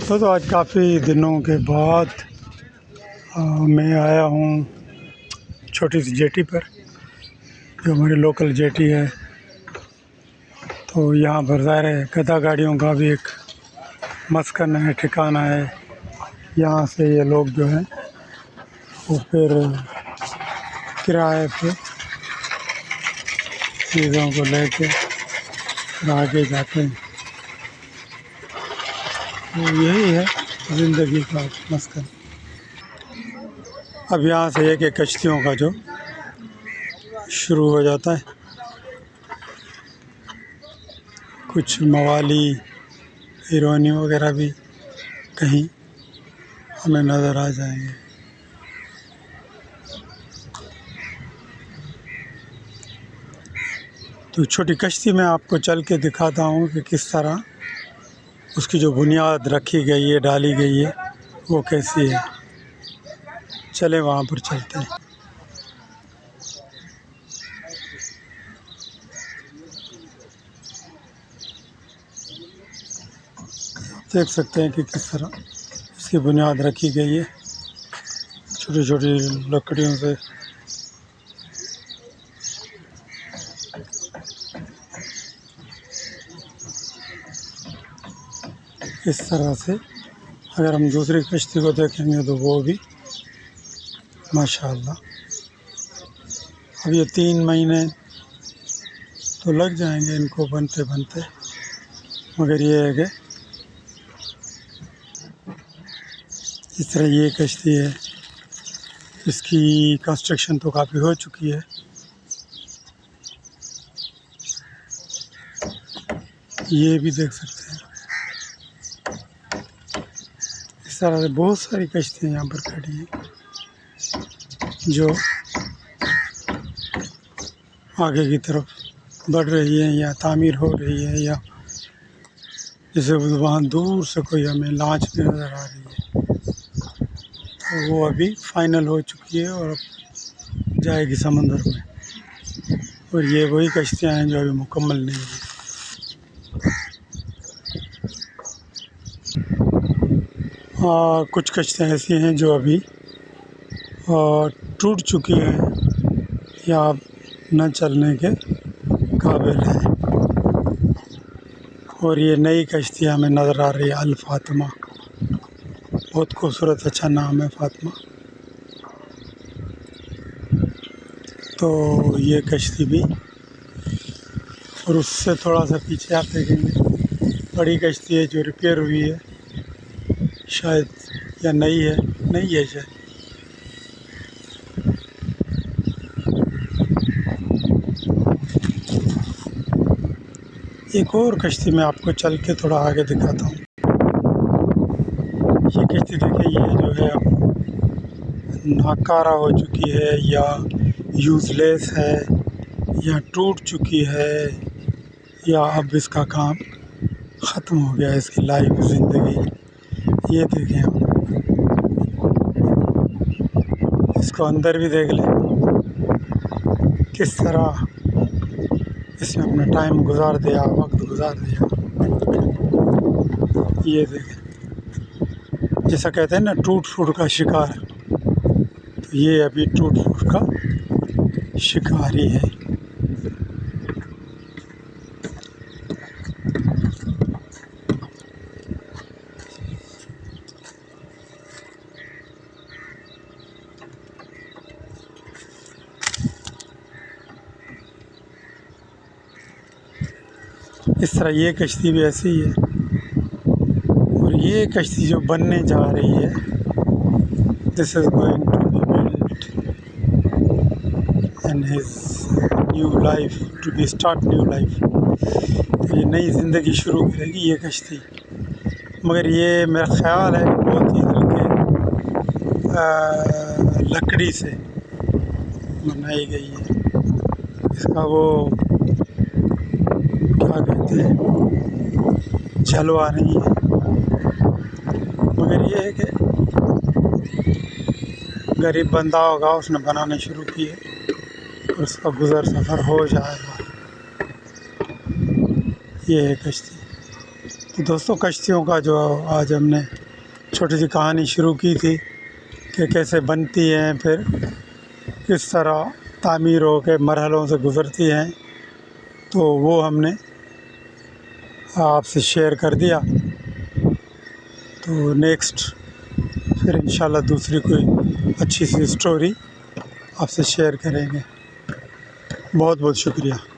تو آج کافی دنوں کے بعد میں آیا ہوں چھوٹی سی جیٹی پر، جو ہماری لوکل جیٹی ہے۔ تو یہاں پر ظاہر ہے گدا گاڑیوں کا بھی ایک مسکن ہے، ٹھکانہ ہے۔ یہاں سے یہ لوگ جو ہیں وہ پھر کرائے پہ چیزوں کو لے کے پھر آگے جاتے ہیں۔ تو یہی ہے زندگی کا مسکن۔ اب یہاں سے ایک کشتیوں کا جو شروع ہو جاتا ہے، کچھ موالی ہیرونی وغیرہ بھی کہیں ہمیں نظر آ جائیں گے۔ تو چھوٹی کشتی میں آپ کو چل کے دکھاتا ہوں کہ کس طرح اس کی جو بنیاد رکھی گئی ہے، ڈالی گئی ہے، وہ کیسی ہے۔ چلیں وہاں پر چلتے ہیں۔ دیکھ سکتے ہیں کہ کس طرح اس کی بنیاد رکھی گئی ہے، چھوٹی چھوٹی لکڑیوں سے۔ اس طرح سے اگر ہم دوسری کشتی کو دیکھیں گے تو وہ بھی ماشاءاللہ، اب یہ 3 مہینے تو لگ جائیں گے ان کو بنتے بنتے، مگر یہ ہے کہ اس طرح یہ کشتی ہے، اس کی کنسٹرکشن تو کافی ہو چکی ہے۔ یہ بھی دیکھ سکتے ہیں، اس طرح سے بہت ساری کشتیاں یہاں پر کھڑی ہیں جو آگے کی طرف بڑھ رہی ہیں یا تعمیر ہو رہی ہے، یا جیسے وہاں دور سے کوئی ہمیں لانچ بھی نظر آ رہی ہے، تو وہ ابھی فائنل ہو چکی ہے اور اب جائے گی سمندر میں۔ اور یہ وہی کشتیاں ہیں جو ابھی مکمل نہیں ہیں۔ کچھ کشتیاں ایسی ہیں جو ابھی ٹوٹ چکی ہیں یا اب نہ چلنے کے قابل ہیں۔ اور یہ نئی کشتی ہمیں نظر آ رہی ہے، الفاطمہ، بہت خوبصورت، اچھا نام ہے فاطمہ۔ تو یہ کشتی بھی، اور اس سے تھوڑا سا پیچھے آپ دیکھیں گے بڑی کشتی ہے جو ریپیئر ہوئی ہے شاید، یا نئی ہے شاید۔ ایک اور کشتی میں آپ کو چل کے تھوڑا آگے دکھاتا ہوں۔ یہ کشتی دیکھیں، یہ جو ہے اب ناکارہ ہو چکی ہے، یا یوز لیس ہے، یا ٹوٹ چکی ہے، یا اب اس کا کام ختم ہو گیا ہے، اس کی لائف زندگی۔ یہ دیکھیں، ہم اس کو اندر بھی دیکھ لیں کس طرح اس نے اپنا ٹائم گزار دیا، وقت گزار دیا۔ یہ دیکھیں، جیسا کہتے ہیں نا ٹوٹ پھوٹ کا شکار، تو یہ ابھی ٹوٹ پھوٹ کا شکار ہی ہے۔ اس طرح یہ کشتی بھی ایسی ہی ہے، اور یہ کشتی جو بننے جا رہی ہے، this is going to be built and his new life to be start new life. تو یہ نئی زندگی شروع کرے گی یہ کشتی، مگر یہ میرا خیال ہے کہ بہت ہی ہلکے لکڑی سے بنائی گئی ہے۔ اس کا وہ کیا کہتے ہیں، جلوہ نہیں ہے، مگر یہ ہے کہ غریب بندہ ہوگا، اس نے بنانا شروع کی ہے، اور اس کا گزر سفر ہو جائے گا۔ یہ ہے کشتی۔ تو دوستوں کشتیوں کا جو آج ہم نے چھوٹی سی کہانی شروع کی تھی کہ کیسے بنتی ہیں، پھر کس طرح تعمیر ہو کے مرحلوں سے گزرتی ہیں، تو وہ ہم نے آپ سے شیئر کر دیا۔ تو نیکسٹ پھر انشاءاللہ دوسری کوئی اچھی سی اسٹوری آپ سے شیئر کریں گے۔ بہت بہت شکریہ۔